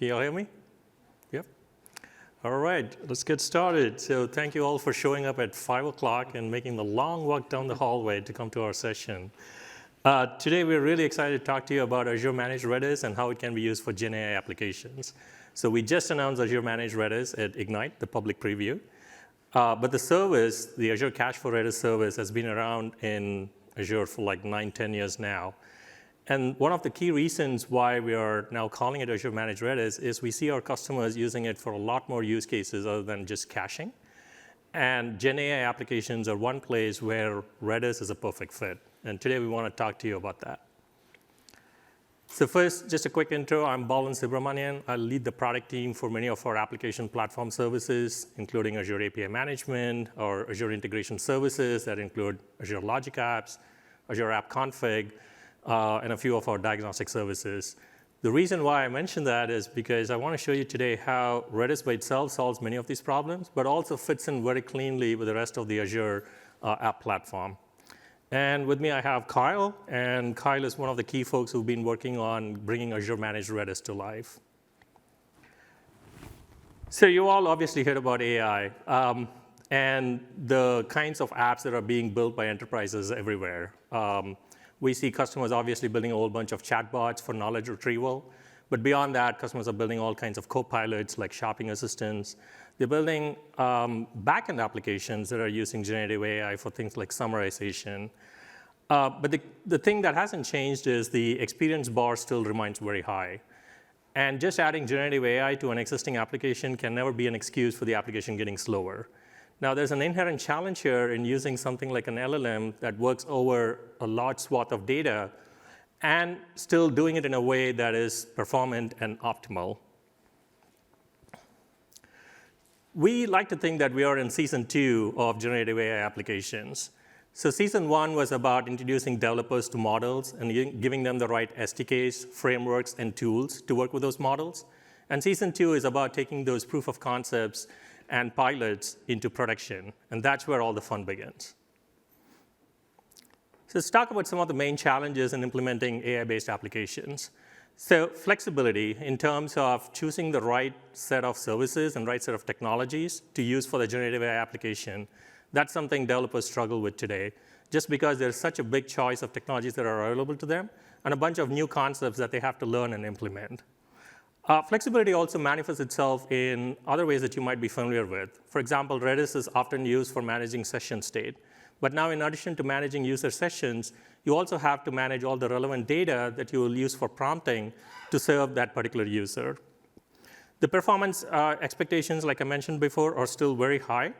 Can you all hear me? Yep. All right, let's get started. So thank you all for showing up at 5 o'clock and making the long walk down the hallway to come to our session. Today, we're really excited to talk to you about Azure Managed Redis and how it can be used for GenAI applications. So we just announced Azure Managed Redis at Ignite, the public preview. But the service, the Azure Cache for Redis service, has been around in Azure for like 9-10 years now. And one of the key reasons why we are now calling it Azure Managed Redis is we see our customers using it for a lot more use cases other than just caching. And GenAI applications are one place where Redis is a perfect fit. And today we want to talk to you about that. So first, just a quick intro. I'm Balan Subramanian. I lead the product team for many of our application platform services, including Azure API Management or Azure Integration Services that include Azure Logic Apps, Azure App Config, and a few of our diagnostic services. The reason why I mention that is because I want to show you today how Redis by itself solves many of these problems, but also fits in very cleanly with the rest of the Azure app platform. And with me, I have Kyle, and Kyle is one of the key folks who've been working on bringing Azure Managed Redis to life. So you all obviously heard about AI and the kinds of apps that are being built by enterprises everywhere. We see customers obviously building a whole bunch of chatbots for knowledge retrieval. But beyond that, customers are building all kinds of co-pilots like shopping assistants. They're building backend applications that are using generative AI for things like summarization. But the thing that hasn't changed is the experience bar still remains very high. And just adding generative AI to an existing application can never be an excuse for the application getting slower. Now, there's an inherent challenge here in using something like an LLM that works over a large swath of data and still doing it in a way that is performant and optimal. We like to think that we are in season 2 of generative AI applications. So season 1 was about introducing developers to models and giving them the right SDKs, frameworks, and tools to work with those models. And season 2 is about taking those proof of concepts and pilots into production. And that's where all the fun begins. So let's talk about some of the main challenges in implementing AI-based applications. So flexibility in terms of choosing the right set of services and right set of technologies to use for the generative AI application, that's something developers struggle with today, just because there's such a big choice of technologies that are available to them and a bunch of new concepts that they have to learn and implement. Flexibility also manifests itself in other ways that you might be familiar with. For example, Redis is often used for managing session state. But now, in addition to managing user sessions, you also have to manage all the relevant data that you will use for prompting to serve that particular user. The performance expectations, like I mentioned before, are still very high.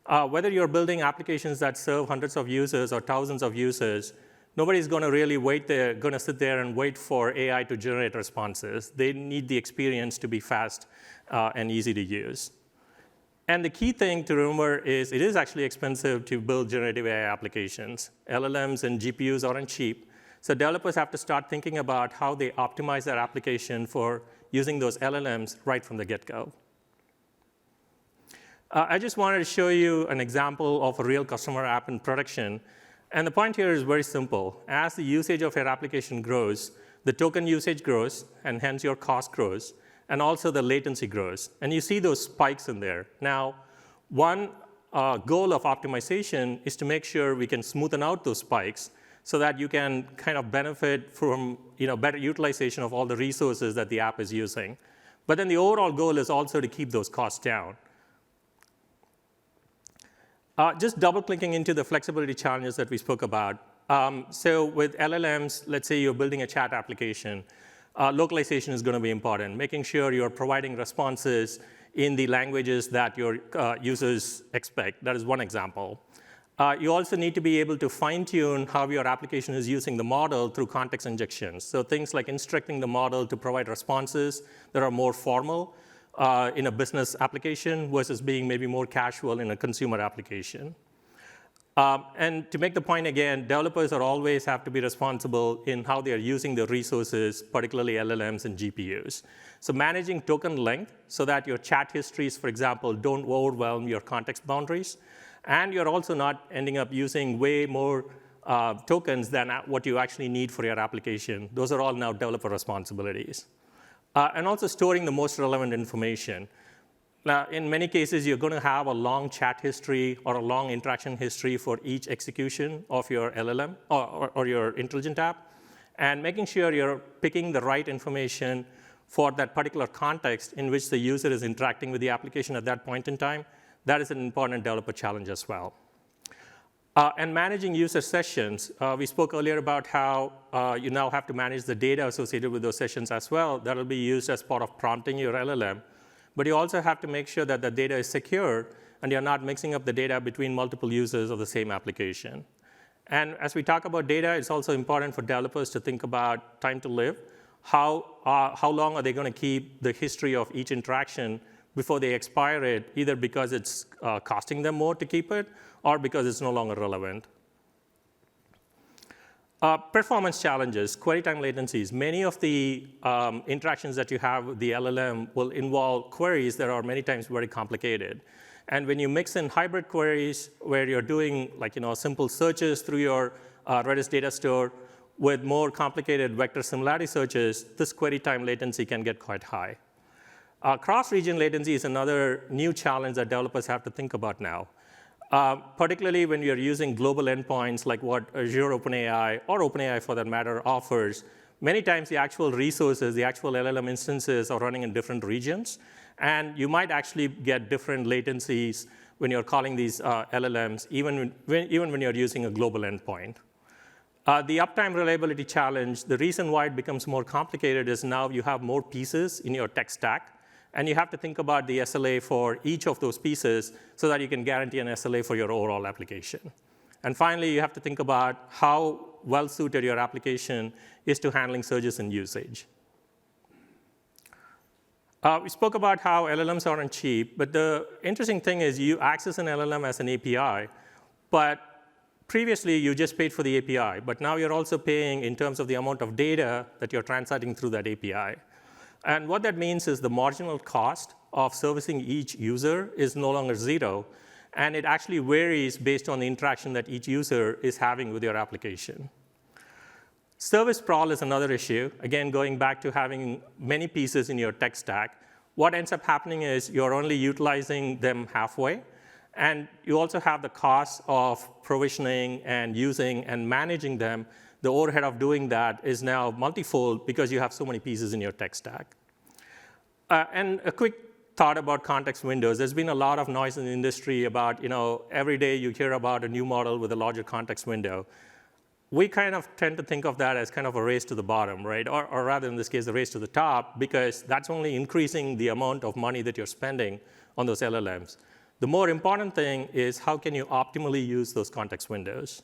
Whether you're building applications that serve hundreds of users or thousands of users, nobody's going to really sit there and wait for AI to generate responses. They need the experience to be fast and easy to use. And the key thing to remember is it is actually expensive to build generative AI applications. LLMs and GPUs aren't cheap. So developers have to start thinking about how they optimize their application for using those LLMs right from the get-go. I just wanted to show you an example of a real customer app in production. And the point here is very simple. As the usage of your application grows, the token usage grows, and hence your cost grows. And also the latency grows. And you see those spikes in there. Now, one goal of optimization is to make sure we can smoothen out those spikes so that you can kind of benefit from better utilization of all the resources that the app is using. But then the overall goal is also to keep those costs down. Just double-clicking into the flexibility challenges that we spoke about. So with LLMs, let's say you're building a chat application. Localization is going to be important, making sure you're providing responses in the languages that your users expect. That is one example. You also need to be able to fine-tune how your application is using the model through context injections. So things like instructing the model to provide responses that are more formal in a business application versus being maybe more casual in a consumer application. And to make the point again, developers always have to be responsible in how they are using the resources, particularly LLMs and GPUs. So managing token length so that your chat histories, for example, don't overwhelm your context boundaries. And you're also not ending up using way more tokens than what you actually need for your application. Those are all now developer responsibilities. and also storing the most relevant information. Now, in many cases, you're going to have a long chat history or a long interaction history for each execution of your LLM or your intelligent app, and making sure you're picking the right information for that particular context in which the user is interacting with the application at that point in time. That is an important developer challenge as well. And managing user sessions. We spoke earlier about how you now have to manage the data associated with those sessions as well. That will be used as part of prompting your LLM. But you also have to make sure that the data is secure and you're not mixing up the data between multiple users of the same application. And as we talk about data, it's also important for developers to think about time to live. How long are they going to keep the history of each interaction before they expire it, either because it's costing them more to keep it or because it's no longer relevant. Performance challenges, query time latencies. Many of the interactions that you have with the LLM will involve queries that are many times very complicated. And when you mix in hybrid queries where you're doing simple searches through your Redis data store with more complicated vector similarity searches, this query time latency can get quite high. Cross-region latency is another new challenge that developers have to think about now. Particularly when you're using global endpoints like what Azure OpenAI, or OpenAI for that matter, offers. Many times the actual resources, the actual LLM instances are running in different regions. And you might actually get different latencies when you're calling these LLMs, even when you're using a global endpoint. The uptime reliability challenge, the reason why it becomes more complicated is now you have more pieces in your tech stack. And you have to think about the SLA for each of those pieces so that you can guarantee an SLA for your overall application. And finally, you have to think about how well-suited your application is to handling surges in usage. We spoke about how LLMs aren't cheap, but the interesting thing is you access an LLM as an API, but previously you just paid for the API, but now you're also paying in terms of the amount of data that you're translating through that API. And what that means is the marginal cost of servicing each user is no longer zero, and it actually varies based on the interaction that each user is having with your application. Service sprawl is another issue. Again, going back to having many pieces in your tech stack, what ends up happening is you're only utilizing them halfway, and you also have the cost of provisioning and using and managing them. The overhead of doing that is now multifold because you have so many pieces in your tech stack. And a quick thought about context windows. There's been a lot of noise in the industry about, every day you hear about a new model with a larger context window. We kind of tend to think of that as kind of a race to the bottom, right? Or rather, in this case, a race to the top, because that's only increasing the amount of money that you're spending on those LLMs. The more important thing is how can you optimally use those context windows?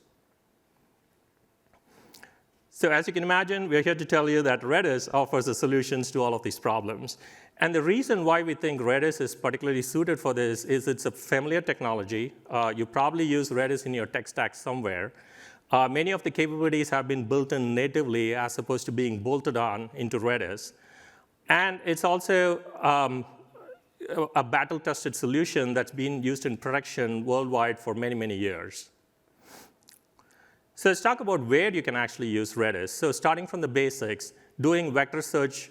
So as you can imagine, we're here to tell you that Redis offers the solutions to all of these problems. And the reason why we think Redis is particularly suited for this is it's a familiar technology. You probably use Redis in your tech stack somewhere. Many of the capabilities have been built in natively as opposed to being bolted on into Redis. And it's also a battle-tested solution that's been used in production worldwide for many, many years. So let's talk about where you can actually use Redis. So starting from the basics, doing vector search,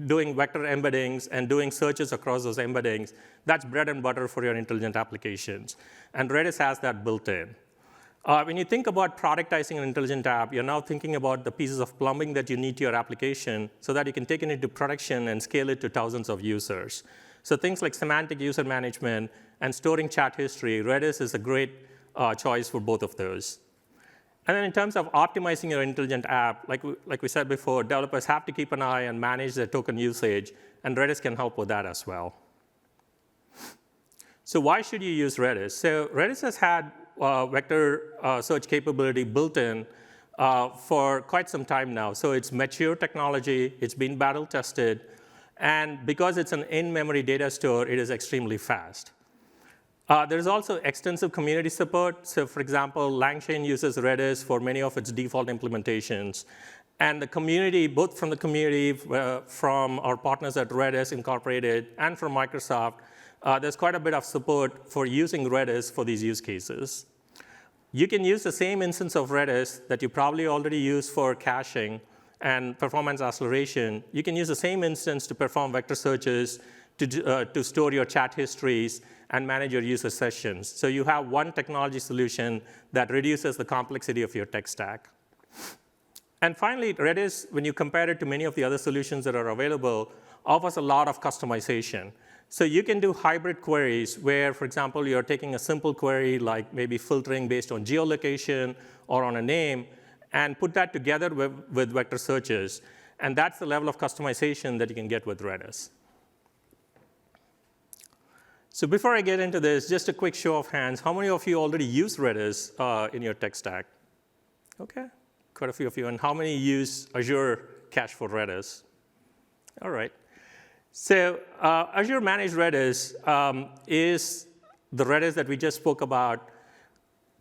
doing vector embeddings, and doing searches across those embeddings, that's bread and butter for your intelligent applications. And Redis has that built in. When you think about productizing an intelligent app, you're now thinking about the pieces of plumbing that you need to your application so that you can take it into production and scale it to thousands of users. So things like semantic user management and storing chat history, Redis is a great choice for both of those. And then in terms of optimizing your intelligent app, like we said before, developers have to keep an eye and manage their token usage, and Redis can help with that as well. So why should you use Redis? So Redis has had vector search capability built in for quite some time now. So it's mature technology, it's been battle tested, and because it's an in-memory data store, it is extremely fast. There's also extensive community support. So for example, LangChain uses Redis for many of its default implementations. And the community, both from the community, from our partners at Redis Incorporated, and from Microsoft, there's quite a bit of support for using Redis for these use cases. You can use the same instance of Redis that you probably already use for caching and performance acceleration, you can use the same instance to perform vector searches, to store your chat histories, and manage your user sessions. So you have one technology solution that reduces the complexity of your tech stack. And finally, Redis, when you compare it to many of the other solutions that are available, offers a lot of customization. So you can do hybrid queries where, for example, you're taking a simple query like maybe filtering based on geolocation or on a name, and put that together with vector searches. And that's the level of customization that you can get with Redis. So before I get into this, just a quick show of hands. How many of you already use Redis in your tech stack? OK, quite a few of you. And how many use Azure Cache for Redis? All right. So Azure Managed Redis is the Redis that we just spoke about,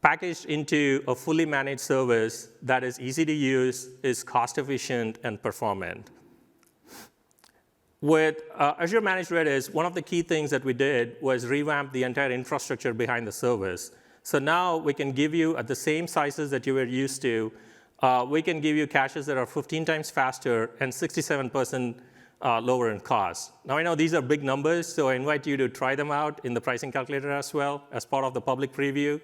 packaged into a fully managed service that is easy to use, is cost efficient, and performant. With Azure Managed Redis, one of the key things that we did was revamp the entire infrastructure behind the service. So now we can give you, at the same sizes that you were used to, we can give you caches that are 15 times faster and 67% lower in cost. Now, I know these are big numbers, so I invite you to try them out in the pricing calculator as well as part of the public preview.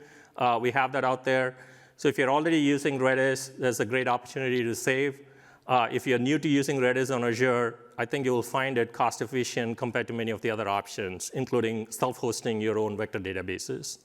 We have that out there. So if you're already using Redis, there's a great opportunity to save. If you're new to using Redis on Azure, I think you will find it cost efficient compared to many of the other options, including self-hosting your own vector databases.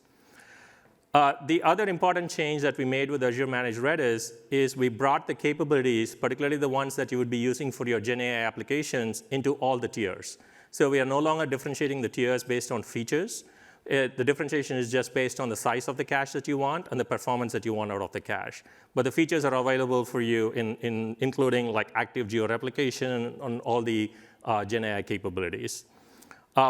The other important change that we made with Azure Managed Redis is we brought the capabilities, particularly the ones that you would be using for your GenAI applications, into all the tiers. So we are no longer differentiating the tiers based on features. The differentiation is just based on the size of the cache that you want and the performance that you want out of the cache. But the features are available for you, including like active georeplication on all the GenAI capabilities.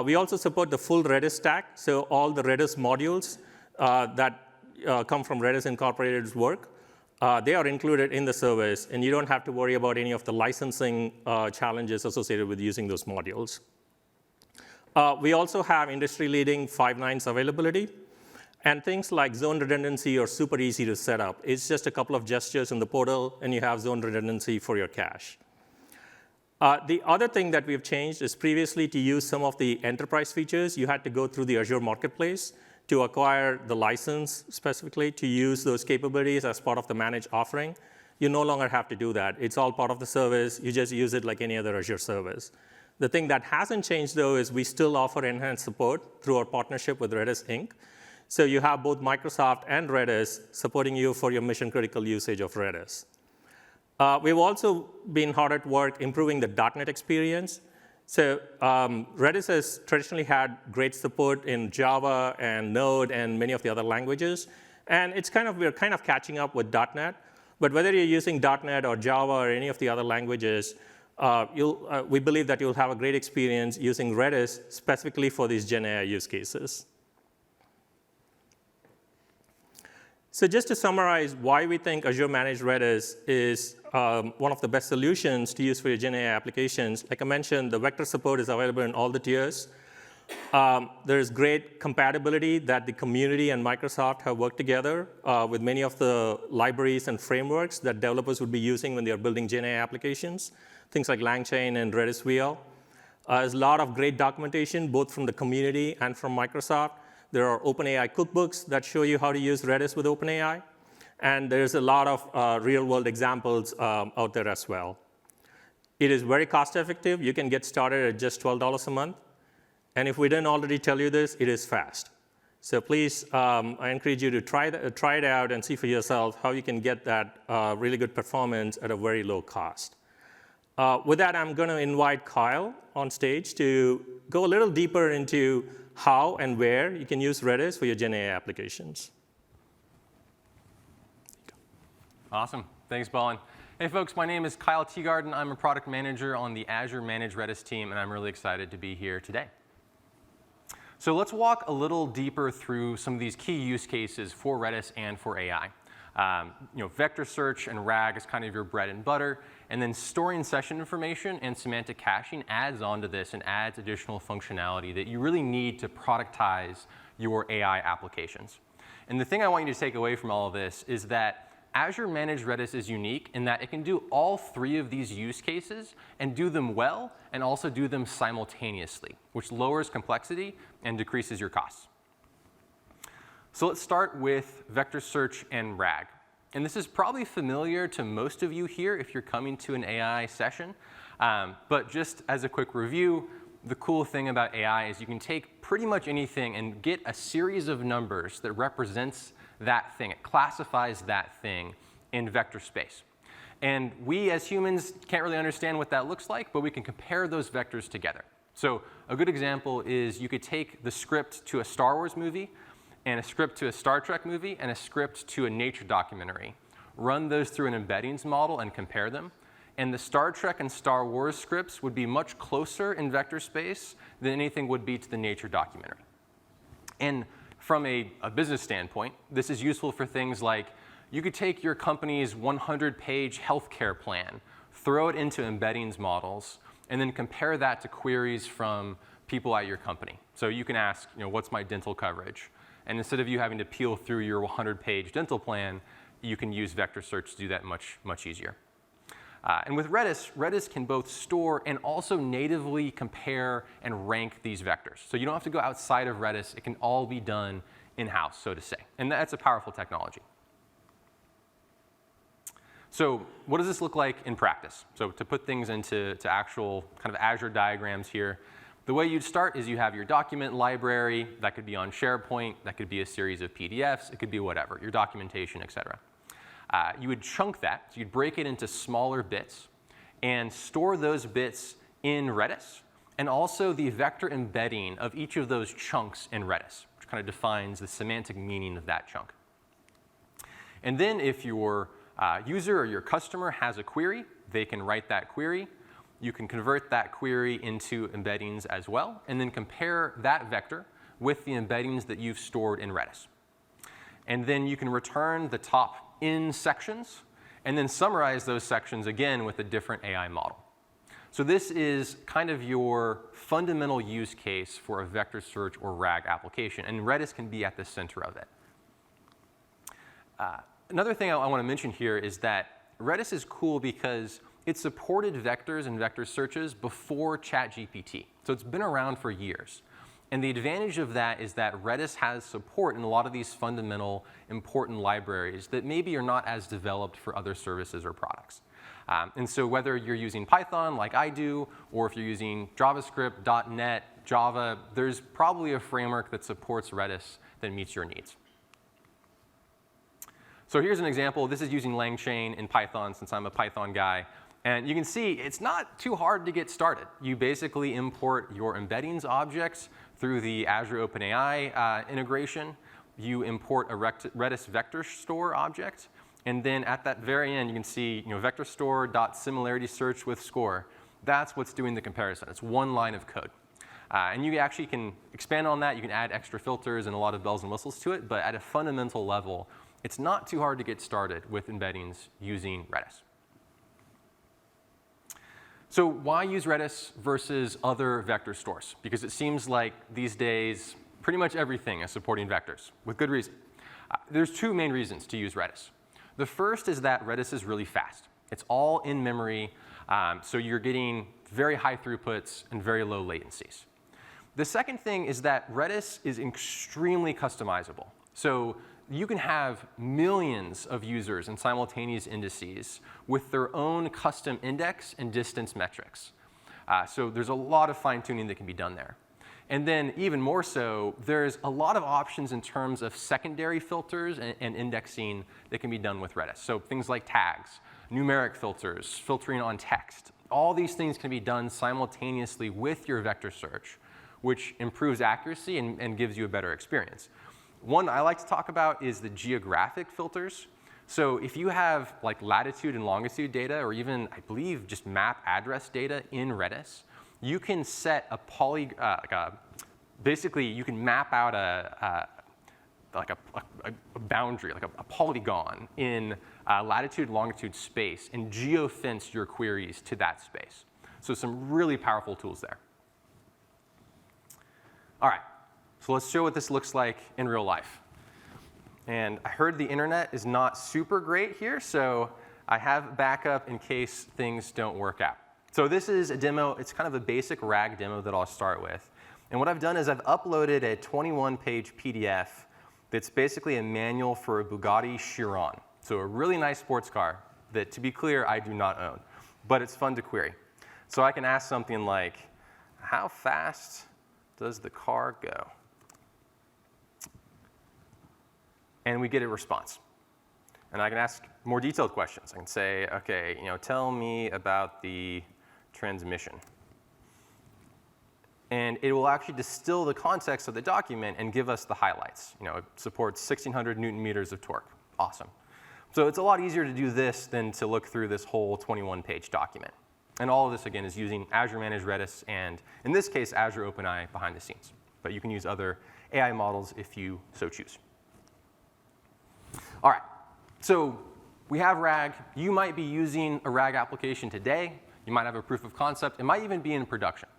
We also support the full Redis stack, so all the Redis modules that come from Redis Incorporated's work, they are included in the service, and you don't have to worry about any of the licensing challenges associated with using those modules. We also have industry-leading 5 nines availability, and things like zone redundancy are super easy to set up. It's just a couple of gestures in the portal, and you have zone redundancy for your cache. The other thing that we've changed is previously to use some of the enterprise features, you had to go through the Azure Marketplace to acquire the license specifically to use those capabilities as part of the managed offering. You no longer have to do that. It's all part of the service. You just use it like any other Azure service. The thing that hasn't changed, though, is we still offer enhanced support through our partnership with Redis Inc. So you have both Microsoft and Redis supporting you for your mission-critical usage of Redis. We've also been hard at work improving the .NET experience. So Redis has traditionally had great support in Java and Node and many of the other languages. And we're kind of catching up with .NET. But whether you're using .NET or Java or any of the other languages, we believe that you'll have a great experience using Redis specifically for these GenAI use cases. So just to summarize why we think Azure Managed Redis is one of the best solutions to use for your GenAI applications, like I mentioned, the vector support is available in all the tiers. There's great compatibility that the community and Microsoft have worked together with many of the libraries and frameworks that developers would be using when they are building GenAI applications, things like LangChain and Redis VL. There's a lot of great documentation, both from the community and from Microsoft. There are OpenAI cookbooks that show you how to use Redis with OpenAI. And there's a lot of real-world examples out there as well. It is very cost-effective. You can get started at just $12 a month. And if we didn't already tell you this, it is fast. So please, I encourage you to try it out and see for yourself how you can get that really good performance at a very low cost. With that, I'm going to invite Kyle on stage to go a little deeper into how and where you can use Redis for your GenAI applications. Awesome. Thanks, Balan. Hey, folks. My name is Kyle Teegarden. I'm a product manager on the Azure Managed Redis team, and I'm really excited to be here today. So let's walk a little deeper through some of these key use cases for Redis and for AI. Vector search and RAG is kind of your bread and butter. And then storing session information and semantic caching adds on to this and adds additional functionality that you really need to productize your AI applications. And the thing I want you to take away from all of this is that Azure Managed Redis is unique in that it can do all three of these use cases and do them well and also do them simultaneously, which lowers complexity and decreases your costs. So let's start with vector search and RAG. And this is probably familiar to most of you here if you're coming to an AI session. But just as a quick review, the cool thing about AI is you can take pretty much anything and get a series of numbers that represents that thing. It classifies that thing in vector space. And we as humans can't really understand what that looks like, but we can compare those vectors together. So a good example is you could take the script to a Star Wars movie and a script to a Star Trek movie and a script to a nature documentary. Run those through an embeddings model and compare them. And the Star Trek and Star Wars scripts would be much closer in vector space than anything would be to the nature documentary. And from a business standpoint, this is useful for things like you could take your company's 100-page healthcare plan, throw it into embeddings models, and then compare that to queries from people at your company. So you can ask, what's my dental coverage? And instead of you having to peel through your 100-page dental plan, you can use vector search to do that much, much easier. And with Redis, Redis can both store and also natively compare and rank these vectors. So you don't have to go outside of Redis. It can all be done in-house, so to say. And that's a powerful technology. So what does this look like in practice? So to put things into actual kind of Azure diagrams here, the way you'd start is you have your document library. That could be on SharePoint. That could be a series of PDFs. It could be whatever, your documentation, et cetera. You would chunk that, so you'd break it into smaller bits and store those bits in Redis, and also the vector embedding of each of those chunks in Redis, which kind of defines the semantic meaning of that chunk. And then if your user or your customer has a query, they can write that query. You can convert that query into embeddings as well, and then compare that vector with the embeddings that you've stored in Redis. And then you can return the top in sections, and then summarize those sections again with a different AI model. So this is kind of your fundamental use case for a vector search or RAG application, and Redis can be at the center of it. Another thing I want to mention here is that Redis is cool because it supported vectors and vector searches before ChatGPT. So it's been around for years. And the advantage of that is that Redis has support in a lot of these fundamental, important libraries that maybe are not as developed for other services or products. And so whether you're using Python like I do, or if you're using JavaScript, .NET, Java, there's probably a framework that supports Redis that meets your needs. So here's an example. This is using LangChain in Python, since I'm a Python guy. And you can see it's not too hard to get started. You basically import your embeddings objects through the Azure OpenAI integration. You import a Redis vector store object. And then at that very end, you can see vector store.similarity search with score. That's what's doing the comparison. It's one line of code. And you actually can expand on that. You can add extra filters and a lot of bells and whistles to it. But at a fundamental level, it's not too hard to get started with embeddings using Redis. So why use Redis versus other vector stores? Because it seems like these days, pretty much everything is supporting vectors, with good reason. There's two main reasons to use Redis. The first is that Redis is really fast. It's all in memory, so you're getting very high throughputs and very low latencies. The second thing is that Redis is extremely customizable. So you can have millions of users and simultaneous indices with their own custom index and distance metrics. So there's a lot of fine-tuning that can be done there. And then even more so, there's a lot of options in terms of secondary filters and indexing that can be done with Redis. So things like tags, numeric filters, filtering on text. All these things can be done simultaneously with your vector search, which improves accuracy and gives you a better experience. One I like to talk about is the geographic filters. So if you have like latitude and longitude data, or even, I believe, just map address data in Redis, you can set a basically you can map out a boundary, like a polygon in latitude, longitude space, and geofence your queries to that space. So some really powerful tools there. All right. So let's show what this looks like in real life. And I heard the internet is not super great here, so I have backup in case things don't work out. So this is a demo. It's kind of a basic RAG demo that I'll start with. And what I've done is I've uploaded a 21-page PDF that's basically a manual for a Bugatti Chiron. So a really nice sports car that, to be clear, I do not own. But it's fun to query. So I can ask something like, how fast does the car go? And we get a response. And I can ask more detailed questions. I can say, OK, tell me about the transmission. And it will actually distill the context of the document and give us the highlights. It supports 1,600 Newton meters of torque. Awesome. So it's a lot easier to do this than to look through this whole 21-page document. And all of this, again, is using Azure Managed Redis and, in this case, Azure OpenAI behind the scenes. But you can use other AI models if you so choose. All right. So we have RAG. You might be using a RAG application today. You might have a proof of concept. It might even be in production.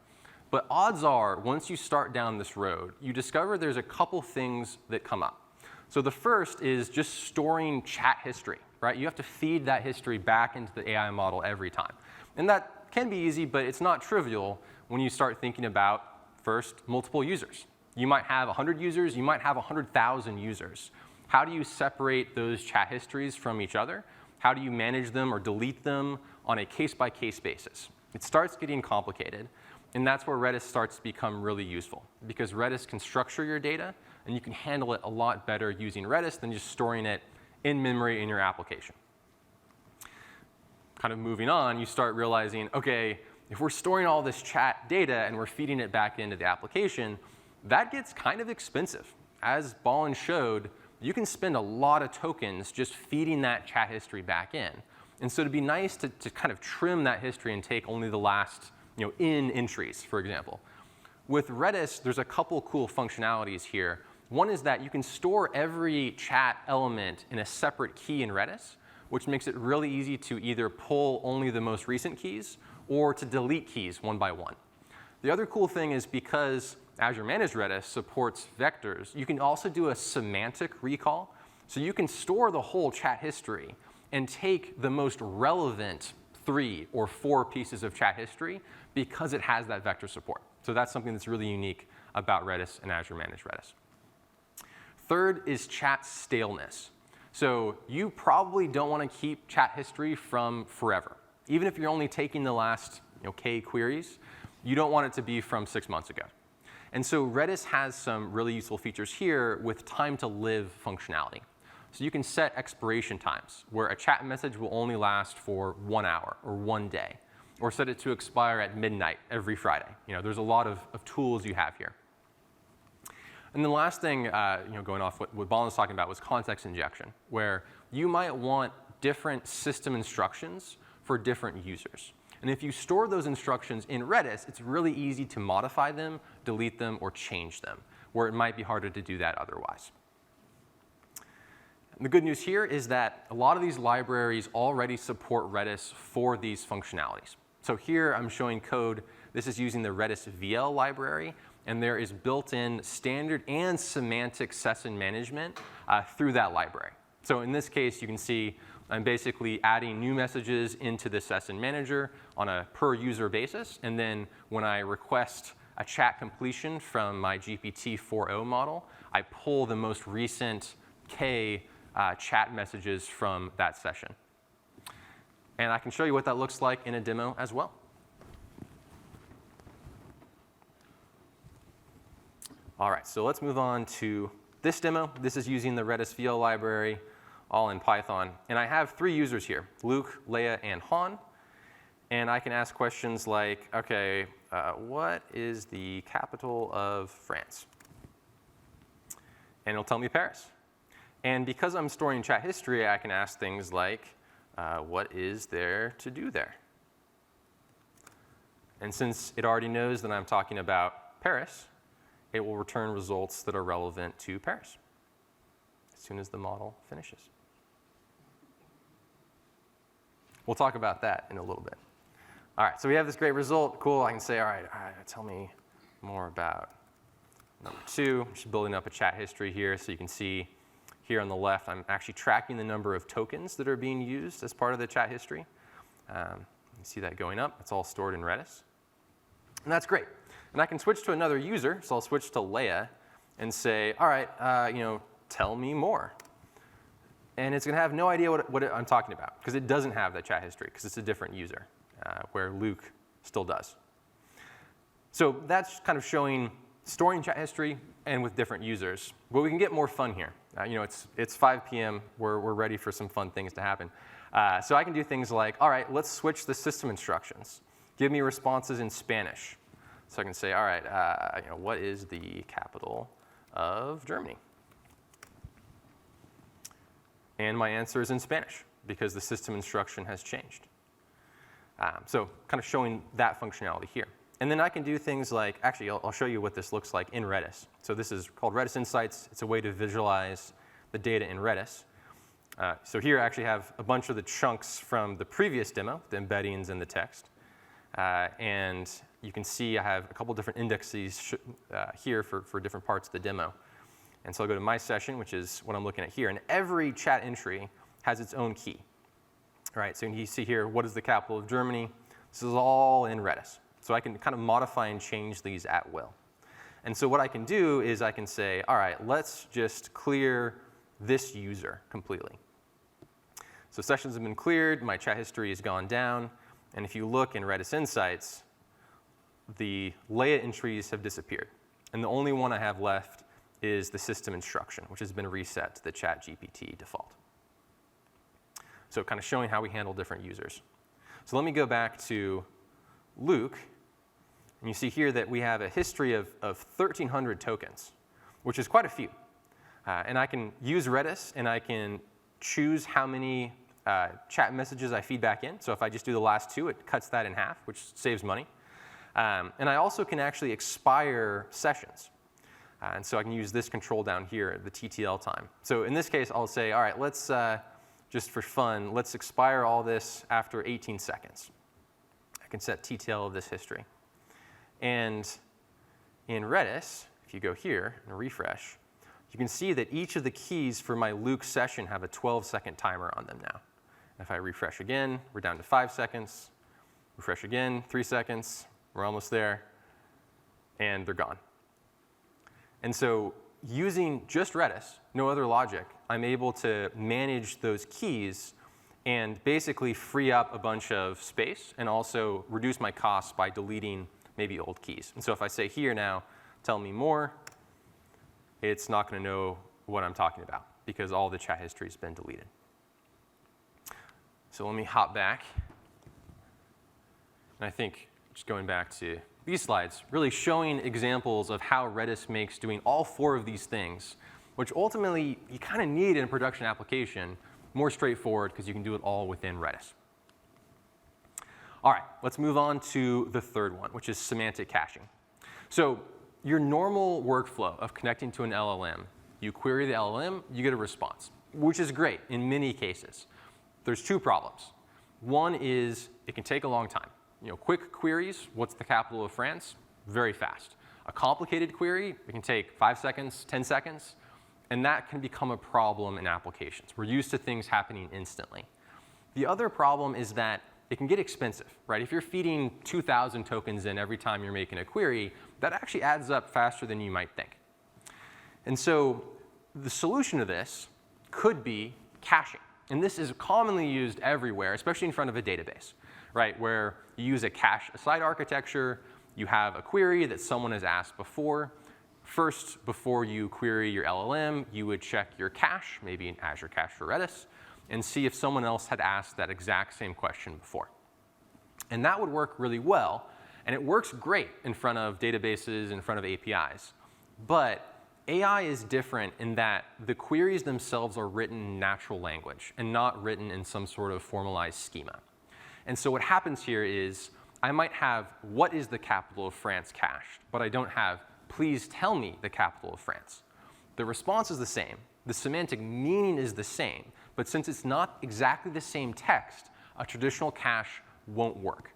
But odds are, once you start down this road, you discover there's a couple things that come up. So the first is just storing chat history, right? You have to feed that history back into the AI model every time. And that can be easy, but it's not trivial when you start thinking about, first, multiple users. You might have 100 users. You might have 100,000 users. How do you separate those chat histories from each other? How do you manage them or delete them on a case-by-case basis? It starts getting complicated. And that's where Redis starts to become really useful, because Redis can structure your data, and you can handle it a lot better using Redis than just storing it in memory in your application. Kind of moving on, you start realizing, OK, if we're storing all this chat data and we're feeding it back into the application, that gets kind of expensive. As Balan showed, you can spend a lot of tokens just feeding that chat history back in. And so it'd be nice to kind of trim that history and take only the last in entries, for example. With Redis, there's a couple cool functionalities here. One is that you can store every chat element in a separate key in Redis, which makes it really easy to either pull only the most recent keys or to delete keys one by one. The other cool thing is because Azure Managed Redis supports vectors, you can also do a semantic recall. So you can store the whole chat history and take the most relevant 3 or 4 pieces of chat history because it has that vector support. So that's something that's really unique about Redis and Azure Managed Redis. Third is chat staleness. So you probably don't want to keep chat history from forever. Even if you're only taking the last K queries, you don't want it to be from 6 months ago. And so Redis has some really useful features here with time to live functionality. So you can set expiration times, where a chat message will only last for 1 hour or 1 day, or set it to expire at midnight every Friday. There's a lot of tools you have here. And the last thing, going off what Balan was talking about, was context injection, where you might want different system instructions for different users. And if you store those instructions in Redis, it's really easy to modify them, delete them, or change them, where it might be harder to do that otherwise. And the good news here is that a lot of these libraries already support Redis for these functionalities. So here I'm showing code. This is using the Redis VL library. And there is built-in standard and semantic session management through that library. So in this case, you can see I'm basically adding new messages into the session manager on a per-user basis. And then when I request a chat completion from my GPT-4o model, I pull the most recent K chat messages from that session. And I can show you what that looks like in a demo as well. All right, so let's move on to this demo. This is using the Redis VL library, all in Python. And I have 3 users here, Luke, Leia, and Han. And I can ask questions like, OK, what is the capital of France? And it'll tell me Paris. And because I'm storing chat history, I can ask things like, what is there to do there? And since it already knows that I'm talking about Paris, it will return results that are relevant to Paris as soon as the model finishes. We'll talk about that in a little bit. All right, so we have this great result. Cool, I can say, all right, tell me more about number 2. I'm just building up a chat history here so you can see here on the left, I'm actually tracking the number of tokens that are being used as part of the chat history. You see that going up. It's all stored in Redis. And that's great. And I can switch to another user. So I'll switch to 𝗬𝗲 and say, all right, tell me more. And it's going to have no idea what I'm talking about, because it doesn't have that chat history, because it's a different user, where Luke still does. So that's kind of showing storing chat history and with different users. But we can get more fun here. It's 5 p.m. We're ready for some fun things to happen. So I can do things like, all right, let's switch the system instructions. Give me responses in Spanish. So I can say, all right, what is the capital of Germany? And my answer is in Spanish, because the system instruction has changed. So kind of showing that functionality here. And then I can do things like, actually, I'll show you what this looks like in Redis. So this is called Redis Insights. It's a way to visualize the data in Redis. So here I actually have a bunch of the chunks from the previous demo, the embeddings and the text. And you can see I have a couple different indexes here for different parts of the demo. And so I'll go to my session, which is what I'm looking at here. And every chat entry has its own key. All right, so you see here, what is the capital of Germany? This is all in Redis. So I can kind of modify and change these at will. And so what I can do is I can say, all right, let's just clear this user completely. So sessions have been cleared. My chat history has gone down. And if you look in Redis Insights, the 𝗬𝗲 entries have disappeared. And the only one I have left is the system instruction, which has been reset to the ChatGPT default. So kind of showing how we handle different users. So let me go back to Luke. And you see here that we have a history of 1,300 tokens, which is quite a few. And I can use Redis, and I can choose how many chat messages I feed back in. So if I just do the last 2, it cuts that in half, which saves money. And I also can actually expire sessions. And so I can use this control down here, the TTL time. So in this case, I'll say, all right, let's, just for fun, let's expire all this after 18 seconds. I can set TTL of this history. And in Redis, if you go here and refresh, you can see that each of the keys for my Luke session have a 12-second timer on them now. If I refresh again, we're down to 5 seconds. Refresh again, 3 seconds. We're almost there. And they're gone. And so using just Redis, no other logic, I'm able to manage those keys and basically free up a bunch of space and also reduce my costs by deleting maybe old keys. And so if I say here now, tell me more, it's not going to know what I'm talking about because all the chat history has been deleted. So let me hop back. And I think just going back to these slides, really showing examples of how Redis makes doing all 4 of these things, which ultimately you kind of need in a production application, more straightforward because you can do it all within Redis. All right, let's move on to the third one, which is semantic caching. So your normal workflow of connecting to an LLM, you query the LLM, you get a response, which is great in many cases. There's 2 problems. One is it can take a long time. Quick queries, what's the capital of France? Very fast. A complicated query, it can take 5 seconds, 10 seconds, and that can become a problem in applications. We're used to things happening instantly. The other problem is that it can get expensive, right? If you're feeding 2,000 tokens in every time you're making a query, that actually adds up faster than you might think. And so the solution to this could be caching. And this is commonly used everywhere, especially in front of a database, right? Where you use a cache-aside architecture, you have a query that someone has asked before. First, before you query your LLM, you would check your cache, maybe in Azure Cache for Redis, and see if someone else had asked that exact same question before. And that would work really well, and it works great in front of databases, in front of APIs. But AI is different in that the queries themselves are written in natural language and not written in some sort of formalized schema. And so what happens here is I might have what is the capital of France cached, but I don't have please tell me the capital of France. The response is the same. The semantic meaning is the same. But since it's not exactly the same text, a traditional cache won't work.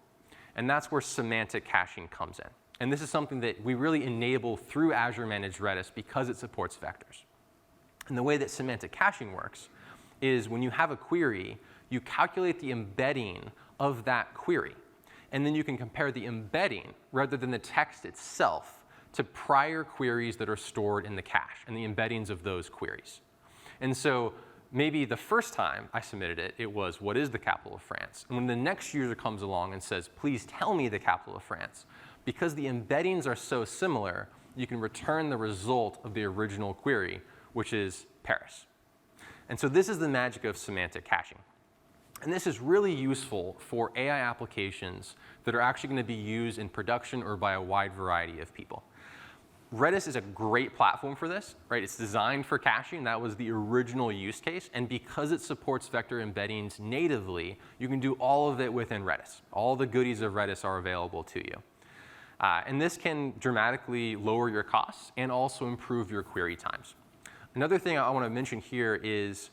And that's where semantic caching comes in. And this is something that we really enable through Azure Managed Redis because it supports vectors. And the way that semantic caching works is when you have a query, you calculate the embedding of that query. And then you can compare the embedding, rather than the text itself, to prior queries that are stored in the cache and the embeddings of those queries. And so maybe the first time I submitted it, it was, what is the capital of France? And when the next user comes along and says, please tell me the capital of France, because the embeddings are so similar, you can return the result of the original query, which is Paris. And so this is the magic of semantic caching. And this is really useful for AI applications that are actually going to be used in production or by a wide variety of people. Redis is a great platform for this, right? It's designed for caching. That was the original use case. And because it supports vector embeddings natively, you can do all of it within Redis. All the goodies of Redis are available to you. And this can dramatically lower your costs and also improve your query times. Another thing I want to mention here is,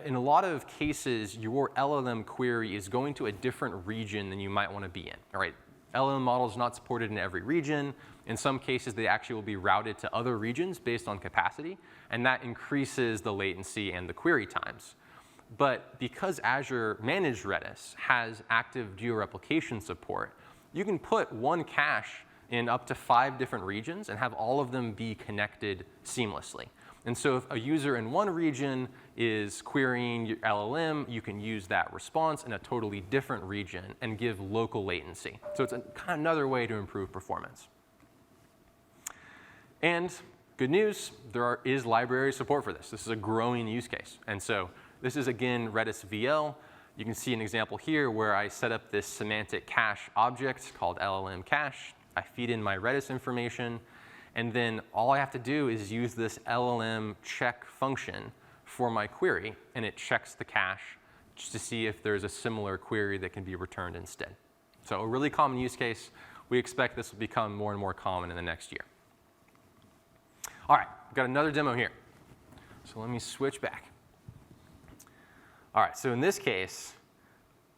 in a lot of cases, your LLM query is going to a different region than you might want to be in. All right, LLM models are not supported in every region. In some cases, they actually will be routed to other regions based on capacity, and that increases the latency and the query times. But because Azure Managed Redis has active georeplication support, you can put one cache in up to 5 different regions and have all of them be connected seamlessly. And so if a user in one region is querying your LLM, you can use that response in a totally different region and give local latency. So it's kind of another way to improve performance. And good news, there is library support for this. This is a growing use case. And so this is, again, Redis VL. You can see an example here where I set up this semantic cache object called LLM cache. I feed in my Redis information. And then all I have to do is use this LLM check function for my query, and it checks the cache just to see if there's a similar query that can be returned instead. So a really common use case. We expect this will become more and more common in the next year. All right, I've got another demo here. So let me switch back. All right, so in this case,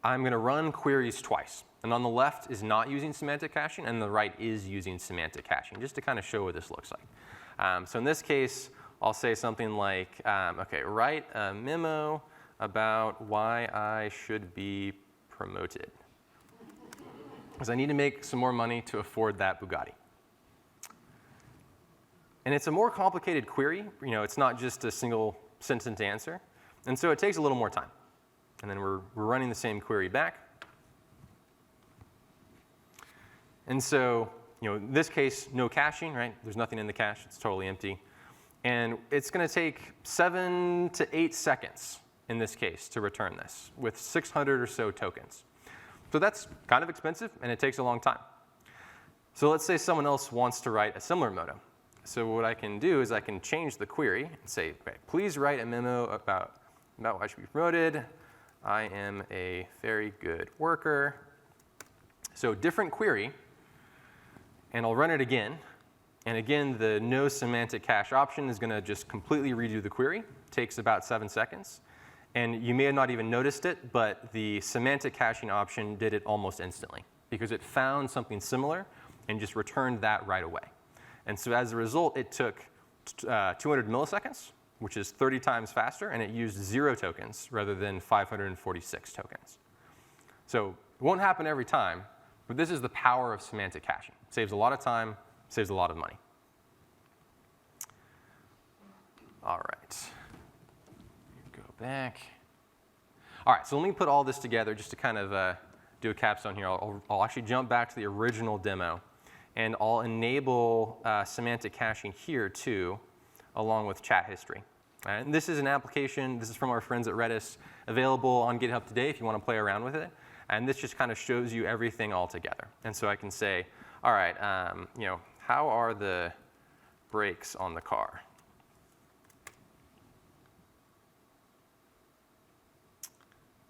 I'm going to run queries twice. And on the left is not using semantic caching, and the right is using semantic caching, just to kind of show what this looks like. So in this case, I'll say something like, OK, write a memo about why I should be promoted, because I need to make some more money to afford that Bugatti. And it's a more complicated query. It's not just a single sentence answer. And so it takes a little more time. And then we're running the same query back. And so, in this case, no caching, right? There's nothing in the cache. It's totally empty. And it's going to take 7 to 8 seconds in this case to return this with 600 or so tokens. So that's kind of expensive, and it takes a long time. So let's say someone else wants to write a similar memo. So what I can do is I can change the query and say, okay, please write a memo about why I should be promoted. I am a very good worker. So different query. And I'll run it again. And again, the no semantic cache option is going to just completely redo the query. It takes about 7 seconds. And you may have not even noticed it, but the semantic caching option did it almost instantly, because it found something similar and just returned that right away. And so as a result, it took 200 milliseconds, which is 30 times faster, and it used 0 tokens rather than 546 tokens. So it won't happen every time, but this is the power of semantic caching. It saves a lot of time, saves a lot of money. All right. Go back. All right, so let me put all this together just to kind of do a capstone here. I'll actually jump back to the original demo, and I'll enable semantic caching here too, along with chat history. And this is an application. This is from our friends at Redis, available on GitHub today if you want to play around with it. And this just kind of shows you everything all together. And so I can say, all right, how are the brakes on the car?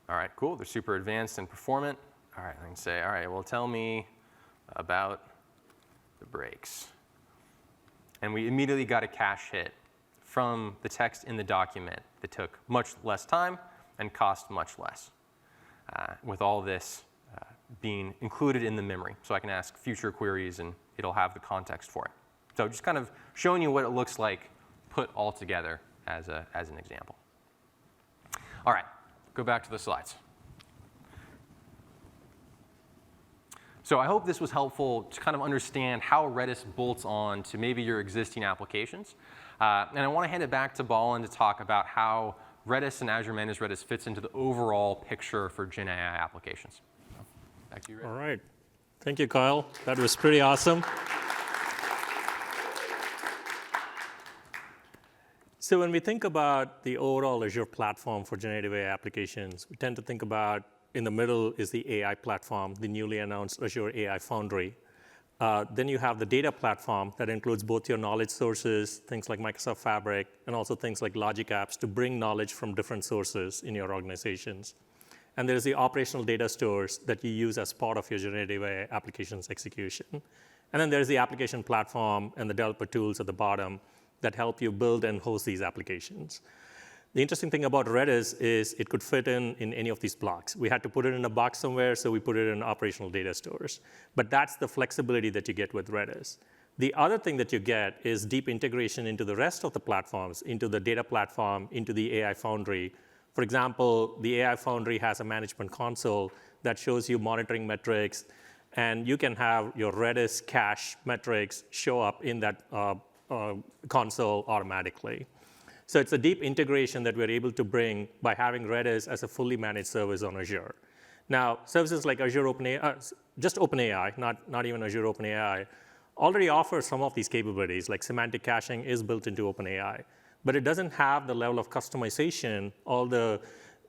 All right, cool. They're super advanced and performant. All right, I can say, all right, well, tell me about the brakes. And we immediately got a cache hit from the text in the document that took much less time and cost much less, with all this being included in the memory. So I can ask future queries, and it'll have the context for it. So just kind of showing you what it looks like put all together as an example. All right, go back to the slides. So I hope this was helpful to kind of understand how Redis bolts on to maybe your existing applications. And I want to hand it back to Balan to talk about how Redis and Azure Managed Redis fits into the overall picture for GenAI applications. Back to you, Redis. All right. Thank you, Kyle. That was pretty awesome. So when we think about the overall Azure platform for generative AI applications, we tend to think about in the middle is the AI platform, the newly announced Azure AI Foundry. Then you have the data platform that includes both your knowledge sources, things like Microsoft Fabric, and also things like Logic Apps to bring knowledge from different sources in your organizations. And there's the operational data stores that you use as part of your generative AI applications execution. And then there's the application platform and the developer tools at the bottom that help you build and host these applications. The interesting thing about Redis is it could fit in any of these blocks. We had to put it in a box somewhere, so we put it in operational data stores. But that's the flexibility that you get with Redis. The other thing that you get is deep integration into the rest of the platforms, into the data platform, into the AI Foundry. For example, the AI Foundry has a management console that shows you monitoring metrics, and you can have your Redis cache metrics show up in that console automatically. So it's a deep integration that we're able to bring by having Redis as a fully managed service on Azure. Now, services like Azure OpenAI, just OpenAI, not even Azure OpenAI, already offer some of these capabilities, like semantic caching is built into OpenAI. But it doesn't have the level of customization, all the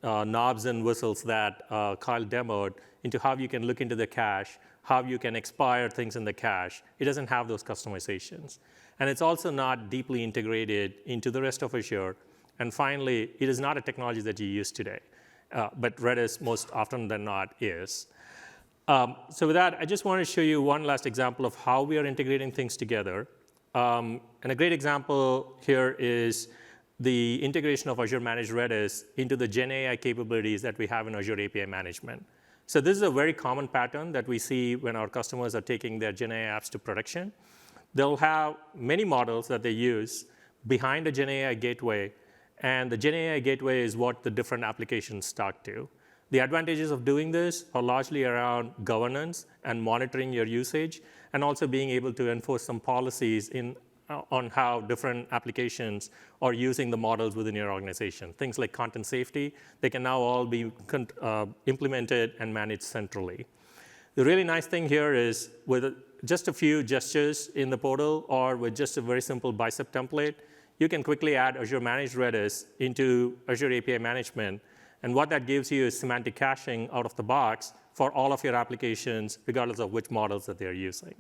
knobs and whistles that Kyle demoed into how you can look into the cache, how you can expire things in the cache. It doesn't have those customizations. And it's also not deeply integrated into the rest of Azure. And finally, it is not a technology that you use today. But Redis, most often than not, is. So with that, I just want to show you one last example of how we are integrating things together. And a great example here is the integration of Azure Managed Redis into the GenAI capabilities that we have in Azure API Management. So this is a very common pattern that we see when our customers are taking their GenAI apps to production. They'll have many models that they use behind a GenAI gateway, and the GenAI gateway is what the different applications talk to. The advantages of doing this are largely around governance and monitoring your usage, and also being able to enforce some policies on how different applications are using the models within your organization. Things like content safety, they can now all be implemented and managed centrally. The really nice thing here is with just a few gestures in the portal or with just a very simple bicep template, you can quickly add Azure Managed Redis into Azure API Management. And what that gives you is semantic caching out of the box for all of your applications, regardless of which models that they're using.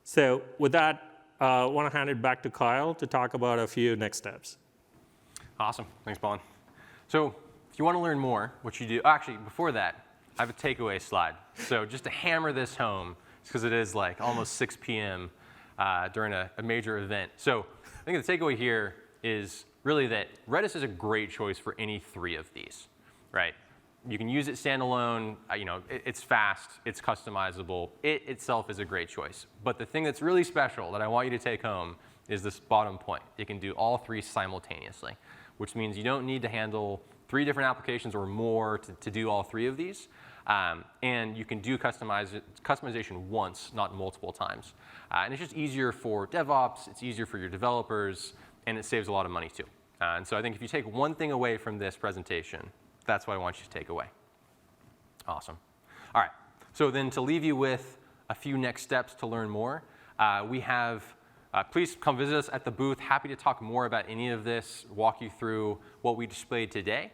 So with that, I want to hand it back to Kyle to talk about a few next steps. Awesome. Thanks, Balan. So if you want to learn more, what you do, actually, before that, I have a takeaway slide. So just to hammer this home, because it is like almost 6 p.m. During a major event. So I think the takeaway here is really that Redis is a great choice for any three of these, right? You can use it standalone. It's fast. It's customizable. It itself is a great choice. But the thing that's really special that I want you to take home is this bottom point. You can do all three simultaneously, which means you don't need to handle 3 different applications or more to do all 3 of these. And you can do customization once, not multiple times. And it's just easier for DevOps. It's easier for your developers. And it saves a lot of money, too. And so I think if you take one thing away from this presentation, that's what I want you to take away. Awesome. All right. So then to leave you with a few next steps to learn more, we have, please come visit us at the booth. Happy to talk more about any of this, walk you through what we displayed today.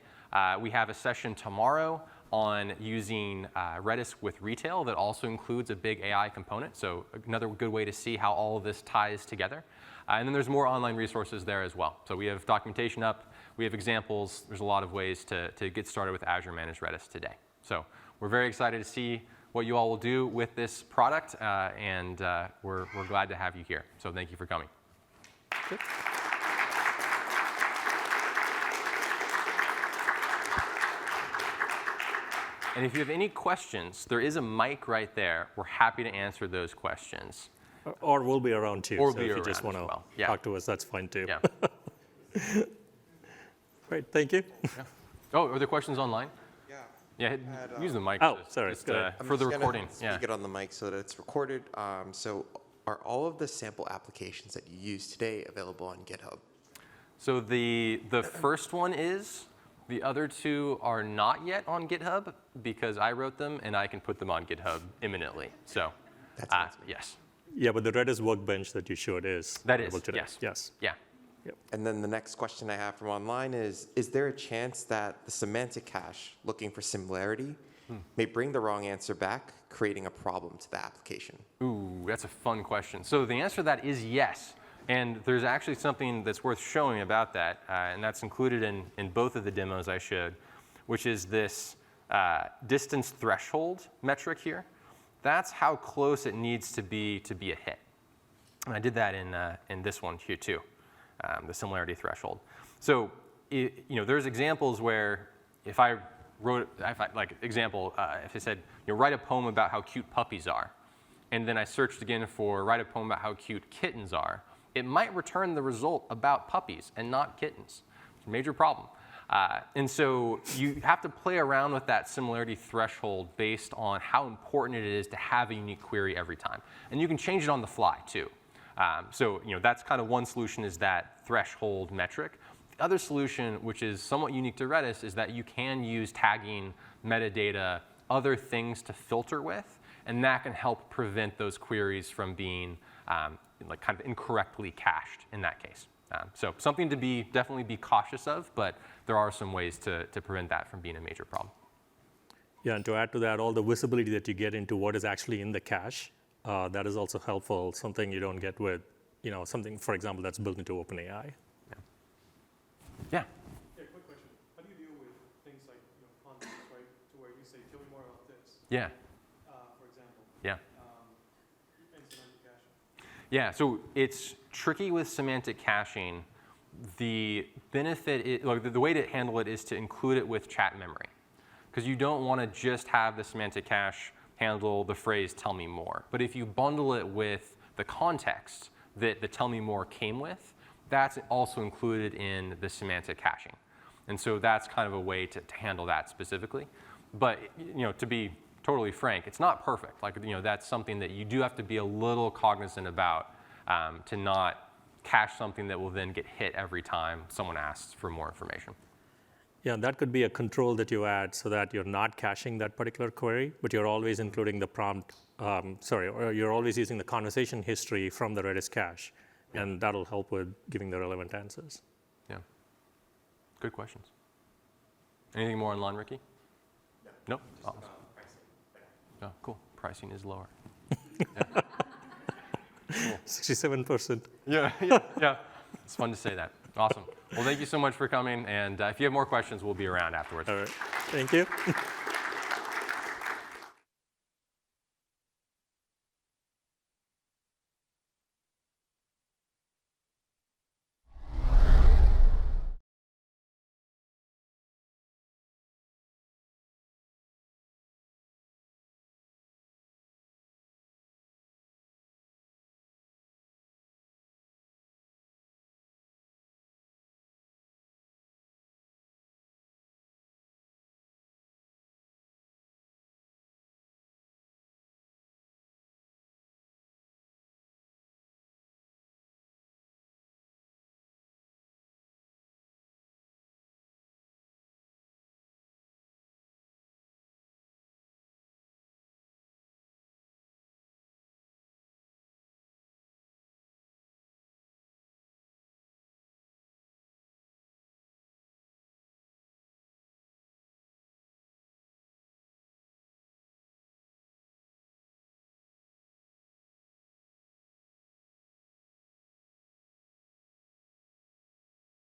We have a session tomorrow on using Redis with retail that also includes a big AI component. So another good way to see how all of this ties together. And then there's more online resources there as well. So we have documentation up. We have examples. There's a lot of ways to get started with Azure Managed Redis today. So we're very excited to see what you all will do with this product. And we're glad to have you here. So thank you for coming. Good. And if you have any questions, there is a mic right there. We're happy to answer those questions. Or we'll be around too. Or so be if around you just want to yeah. talk to us, that's fine too. Yeah. Great, thank you. Yeah. Oh, are there questions online? Yeah. Yeah, use the mic. Oh, sorry, just, go ahead. I'm for the just gonna recording. Yeah. Speak it on the mic so that it's recorded. So are all of the sample applications that you use today available on GitHub? So the first one is. The other two are not yet on GitHub because I wrote them and I can put them on GitHub imminently. So, That's awesome. yes. Yeah, but the Redis workbench that you showed is That available is, today. yes. Yes. Yeah. And then the next question I have from online is there a chance that the semantic cache, looking for similarity, may bring the wrong answer back, creating a problem to the application? Ooh, that's a fun question. So the answer to that is yes. And there's actually something that's worth showing about that, and that's included in both of the demos I showed, which is this distance threshold metric here. That's how close it needs to be a hit. And I did that in this one here too, the similarity threshold. So there's examples where if I said, write a poem about how cute puppies are, and then I searched again for write a poem about how cute kittens are, it might return the result about puppies and not kittens. It's a major problem. And so you have to play around with that similarity threshold based on how important it is to have a unique query every time. And you can change it on the fly, too. So that's kind of one solution, is that threshold metric. The other solution, which is somewhat unique to Redis, is that you can use tagging, metadata, other things to filter with, and that can help prevent those queries from being kind of incorrectly cached in that case. So something to definitely be cautious of, but there are some ways to prevent that from being a major problem. Yeah, and to add to that, all the visibility that you get into what is actually in the cache, that is also helpful, something you don't get with, something, for example, that's built into OpenAI. Yeah. Yeah, quick question. How do you deal with things like context, right? To where you say, tell me more about this, Yeah. for example. Yeah. And semantic caching. Yeah, so it's tricky with semantic caching. The benefit, the way to handle it is to include it with chat memory. Because you don't want to just have the semantic cache handle the phrase tell me more. But if you bundle it with the context that the tell me more came with, that's also included in the semantic caching. And so that's kind of a way to handle that specifically. But to be totally frank, it's not perfect. That's something that you do have to be a little cognizant about to not cache something that will then get hit every time someone asks for more information. Yeah, that could be a control that you add so that you're not caching that particular query, but you're always including the prompt, or you're always using the conversation history from the Redis cache, and that'll help with giving the relevant answers. Yeah. Good questions. Anything more online, Ricky? No. Nope. Awesome. Oh, cool. Pricing is lower. Yeah. Cool. 67%. Yeah. It's fun to say that. Awesome. Well, thank you so much for coming. And if you have more questions, we'll be around afterwards. All right. Thank you.